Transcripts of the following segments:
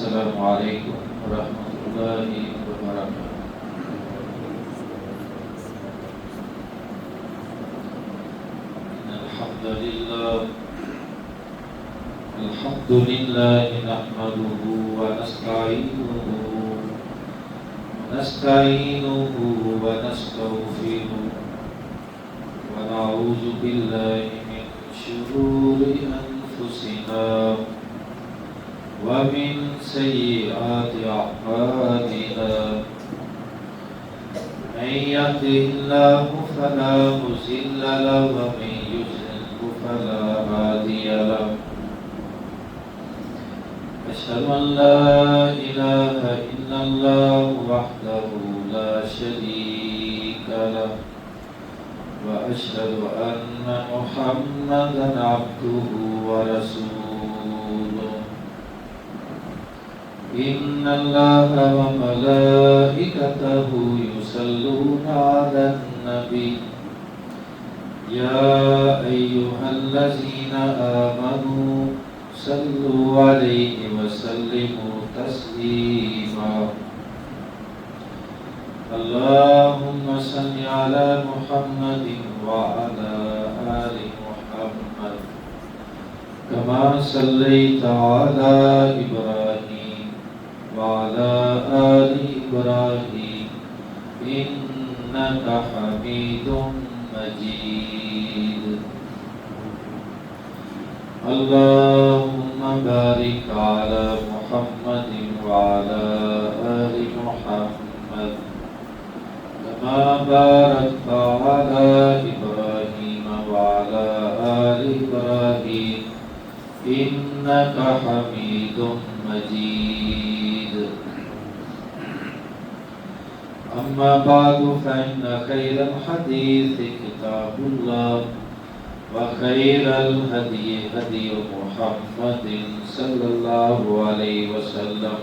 السلام عليكم ورحمة الله وبركاته. الحمد لله نحمده ونستعينه ونستغفره ونعوذ بالله من شرور أنفسنا ومن سيئات أعمالنا. من يهده الله فلا مضل له ومن يضلل فلا هادي له. أشهد أن لا إله إلا الله وحده لا شريك له وأشهد أن محمدا عبده ورسوله. إن الله وملائكته يصلون على النبي يا أيها الذين آمنوا صلوا عليه وسلموا تسليما. اللهم صل على محمد وعلى آل محمد كما صليت على إبراهيم وعلى آل إبراهيم إنك حميد مجيد. اللهم بارك على محمد وعلى آل محمد كما باركت على إبراهيم وعلى آل إبراهيم إنك حميد مجيد. أما بعد فإن خير الحديث كتاب الله وخير الهدي هدي محمد صلى الله عليه وسلم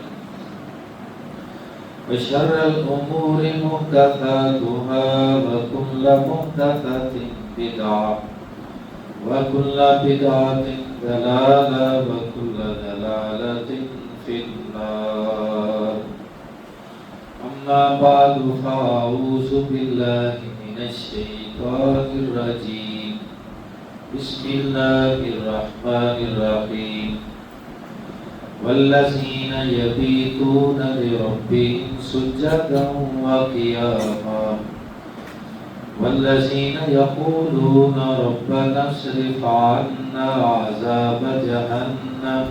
وشر الأمور محدثاتها وكل محدثة بدعة وكل بدعة ضلالة وكل ضلالة في النار. أما بعد فأعوذ بالله من الشيطان الرجيم. بسم الله الرحمن الرحيم. والذين يبيتون لربهم سجدا وقياما والذين يقولون ربنا اصرف عنا عذاب جهنم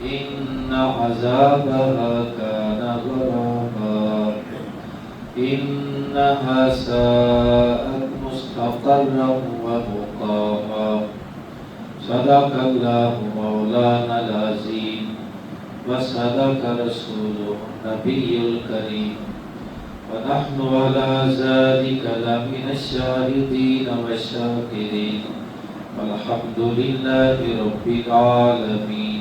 إن عذابها كان غراما إنها ساءت مستقرا ومقاما. صدق الله مولانا العظيم وصدق رسوله النبي الكريم ونحن على ذلك لمن الشاهدين والشاكرين والحمد لله رب العالمين.